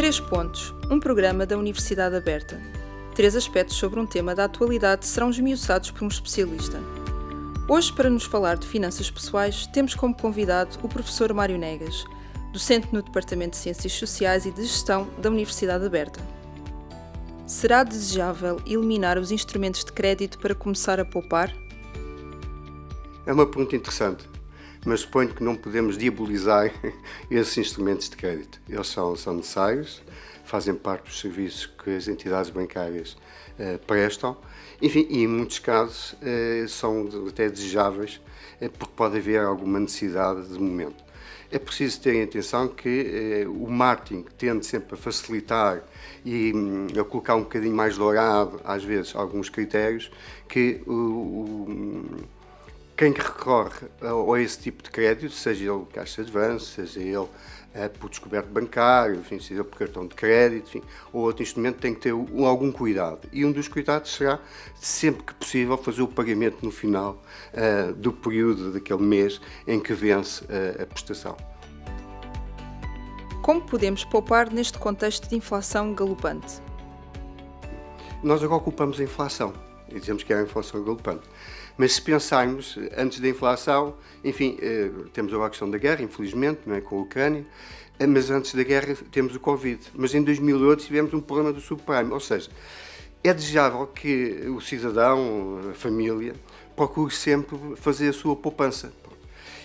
Três Pontos, um programa da Universidade Aberta. 3 aspectos sobre um tema da atualidade serão esmiuçados por um especialista. Hoje, para nos falar de finanças pessoais, temos como convidado o professor Mário Negas, docente no Departamento de Ciências Sociais e de Gestão da Universidade Aberta. Será desejável eliminar os instrumentos de crédito para começar a poupar? É uma pergunta interessante, mas suponho que não podemos diabolizar esses instrumentos de crédito. Eles são necessários, fazem parte dos serviços que as entidades bancárias prestam, enfim, e em muitos casos são até desejáveis, porque pode haver alguma necessidade de momento. É preciso ter em atenção que o marketing tende sempre a facilitar e a colocar um bocadinho mais dourado, às vezes, alguns critérios que quem recorre a esse tipo de crédito, seja ele caixa de avanço, seja ele por descoberto bancário, enfim, seja ele por cartão de crédito, enfim, ou outro instrumento, tem que ter algum cuidado. E um dos cuidados será, sempre que possível, fazer o pagamento no final do período daquele mês em que vence a prestação. Como podemos poupar neste contexto de inflação galopante? Nós agora ocupamos a inflação e dizemos que é a inflação galopante. Mas se pensarmos antes da inflação, enfim, temos agora a questão da guerra, infelizmente, não é, com a Ucrânia, mas antes da guerra temos o Covid. Mas em 2008 tivemos um problema do subprime, ou seja, é desejável que o cidadão, a família, procure sempre fazer a sua poupança.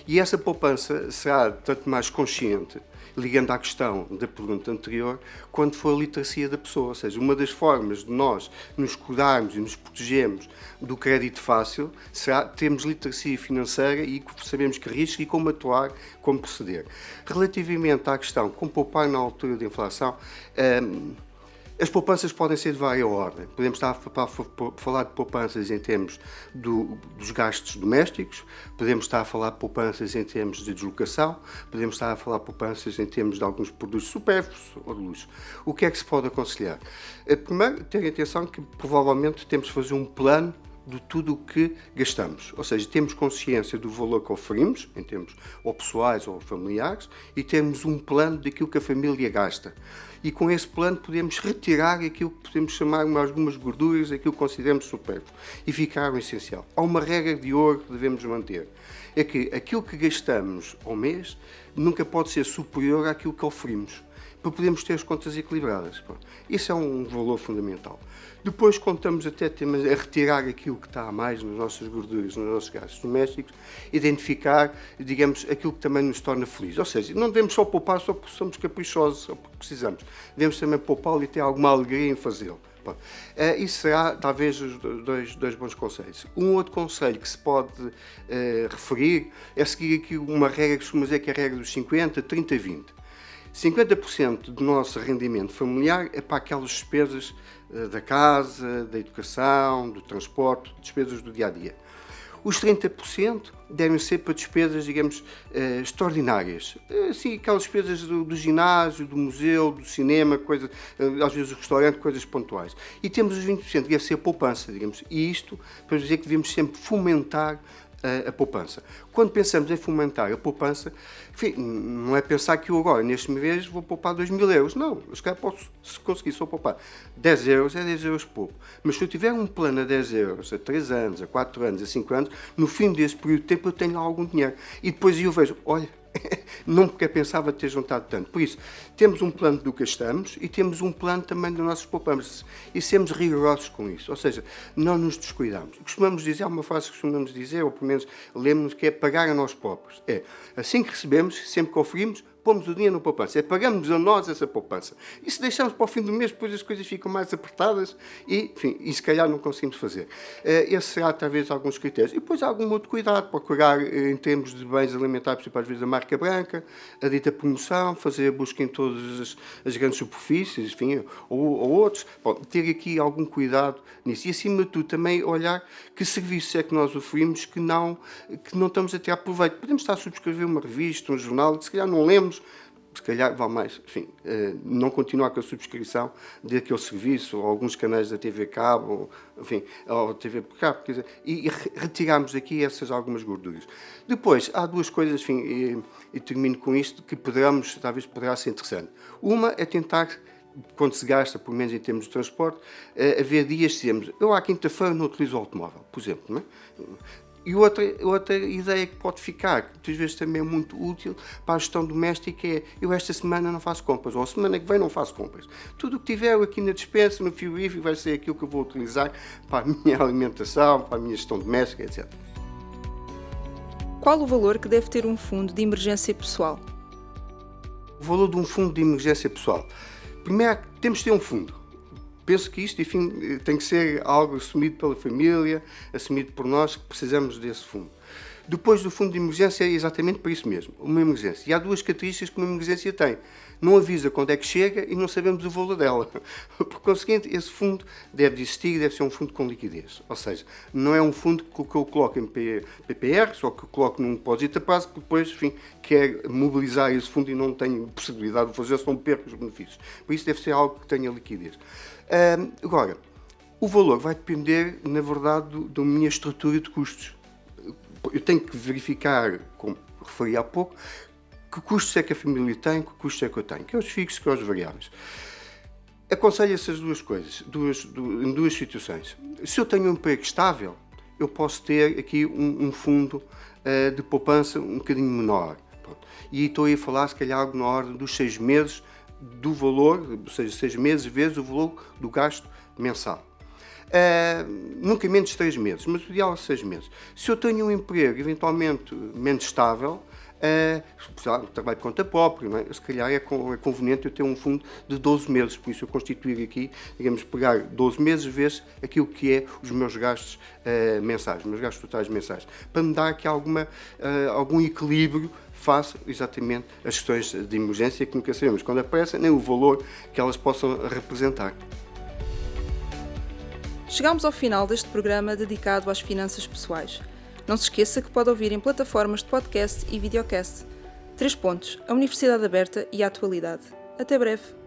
E essa poupança será tanto mais consciente, ligando à questão da pergunta anterior, quando for a literacia da pessoa. Ou seja, uma das formas de nós nos cuidarmos e nos protegermos do crédito fácil será termos literacia financeira e sabemos que risco e como atuar, como proceder. Relativamente à questão como poupar na altura da inflação, as poupanças podem ser de várias ordens. Podemos estar a falar de poupanças em termos dos gastos domésticos, podemos estar a falar de poupanças em termos de deslocação, podemos estar a falar de poupanças em termos de alguns produtos supérfluos ou de luxo. O que é que se pode aconselhar? Primeiro, ter atenção que provavelmente temos de fazer um plano de tudo o que gastamos. Ou seja, temos consciência do valor que oferimos, em termos ou pessoais ou familiares, e temos um plano daquilo que a família gasta. E com esse plano podemos retirar aquilo que podemos chamar algumas gorduras, aquilo que consideramos supérfluo, e ficar o essencial. Há uma regra de ouro que devemos manter. É que aquilo que gastamos ao mês nunca pode ser superior àquilo que oferimos, para podermos ter as contas equilibradas. Isso é um valor fundamental. Depois, quando estamos até a retirar aquilo que está a mais nas nossas gorduras, nos nossos gastos domésticos, identificar, digamos, aquilo que também nos torna felizes. Ou seja, não devemos só poupar só porque somos caprichosos, só porque precisamos. Devemos também poupá-lo e ter alguma alegria em fazê-lo. Isso será, talvez, os dois bons conselhos. Um outro conselho que se pode referir é seguir aqui uma regra que costuma dizer que é a regra dos 50, 30, 20. 50% do nosso rendimento familiar é para aquelas despesas da casa, da educação, do transporte, despesas do dia-a-dia. Os 30% devem ser para despesas, digamos, extraordinárias. Assim, aquelas despesas do ginásio, do museu, do cinema, coisas, às vezes do restaurante, coisas pontuais. E temos os 20% que deve ser a poupança, digamos. E isto para dizer que devemos sempre fomentar a poupança. Quando pensamos em fomentar a poupança, enfim, não é pensar que eu agora, neste mês, vou poupar 2.000 euros. Não, eu se calhar posso, se conseguir só poupar 10 euros, é 10 euros pouco. Mas se eu tiver um plano a 10 euros, a 3 anos, a 4 anos, a 5 anos, no fim desse período de tempo eu tenho lá algum dinheiro. E depois eu vejo, olha, nunca pensava ter juntado tanto. Por isso, temos um plano do que gastamos e temos um plano também das nossas poupanças. E sermos rigorosos com isso. Ou seja, não nos descuidamos. Costumamos dizer, há uma frase que costumamos dizer, ou pelo menos lemos-nos, que é pagar a nós próprios. É, assim que recebemos, sempre que oferimos, pomos o dinheiro na poupança. É pagamos a nós essa poupança. E se deixarmos para o fim do mês, depois as coisas ficam mais apertadas e, enfim, e se calhar não conseguimos fazer. Esse será, talvez, alguns critérios. E depois há algum outro cuidado, procurar, em termos de bens alimentares, às vezes a marca branca, a dita promoção, fazer a busca em todas as grandes superfícies, enfim, ou outros. Bom, ter aqui algum cuidado nisso. E, acima de tudo, também olhar que serviços é que nós oferimos que não estamos a ter proveito. Podemos estar a subscrever uma revista, um jornal, que se calhar não lemos, se calhar vale mais, enfim, não continuar com a subscrição daquele serviço, ou alguns canais da TV Cabo, enfim, ou TV por Cabo, quer dizer, e retirarmos daqui essas algumas gorduras. Depois, há duas coisas, enfim, e termino com isto, que talvez poderá ser interessante. Uma é tentar, quando se gasta, pelo menos em termos de transporte, haver dias, dizemos, eu à quinta-feira não utilizo o automóvel, por exemplo, não é? E outra ideia que pode ficar, que muitas vezes também é muito útil para a gestão doméstica, é eu esta semana não faço compras, ou a semana que vem não faço compras. Tudo o que tiver aqui na despensa, no frigorífico, vai ser aquilo que eu vou utilizar para a minha alimentação, para a minha gestão doméstica, etc. Qual o valor que deve ter um fundo de emergência pessoal? O valor de um fundo de emergência pessoal. Primeiro, temos de ter um fundo. Penso que isto, enfim, tem que ser algo assumido pela família, assumido por nós, que precisamos desse fundo. Depois do fundo de emergência é exatamente para isso mesmo, uma emergência. E há duas características que uma emergência tem. Não avisa quando é que chega e não sabemos o valor dela. Por conseguinte, esse fundo deve existir e deve ser um fundo com liquidez. Ou seja, não é um fundo que eu coloco em PPR, só que eu coloco num depósito a prazo, que depois, enfim, quer mobilizar esse fundo e não tenho possibilidade de fazer, senão perco os benefícios. Por isso deve ser algo que tenha liquidez. Agora, o valor vai depender, na verdade, da minha estrutura de custos. Eu tenho que verificar, como referi há pouco, que custos é que a família tem, que custos é que eu tenho, que é os fixos, que é os variáveis. Aconselho essas duas coisas, em duas situações. Se eu tenho um emprego estável, eu posso ter aqui um fundo de poupança um bocadinho menor. Pronto. E estou aí a falar, se calhar, algo na ordem dos 6 meses do valor, ou seja, 6 meses vezes o valor do gasto mensal. Nunca menos de 3 meses, mas o ideal é 6 meses. Se eu tenho um emprego eventualmente menos estável, trabalho de conta própria, não é? Se calhar é conveniente eu ter um fundo de 12 meses, por isso eu constituir aqui, digamos, pegar 12 meses vezes aquilo que é os meus gastos mensais, os meus gastos totais mensais, para me dar aqui algum equilíbrio face exatamente às questões de emergência que nunca sabemos quando aparecem, nem o valor que elas possam representar. Chegamos ao final deste programa dedicado às finanças pessoais. Não se esqueça que pode ouvir em plataformas de podcast e videocast. 3 pontos: a Universidade Aberta e a atualidade. Até breve!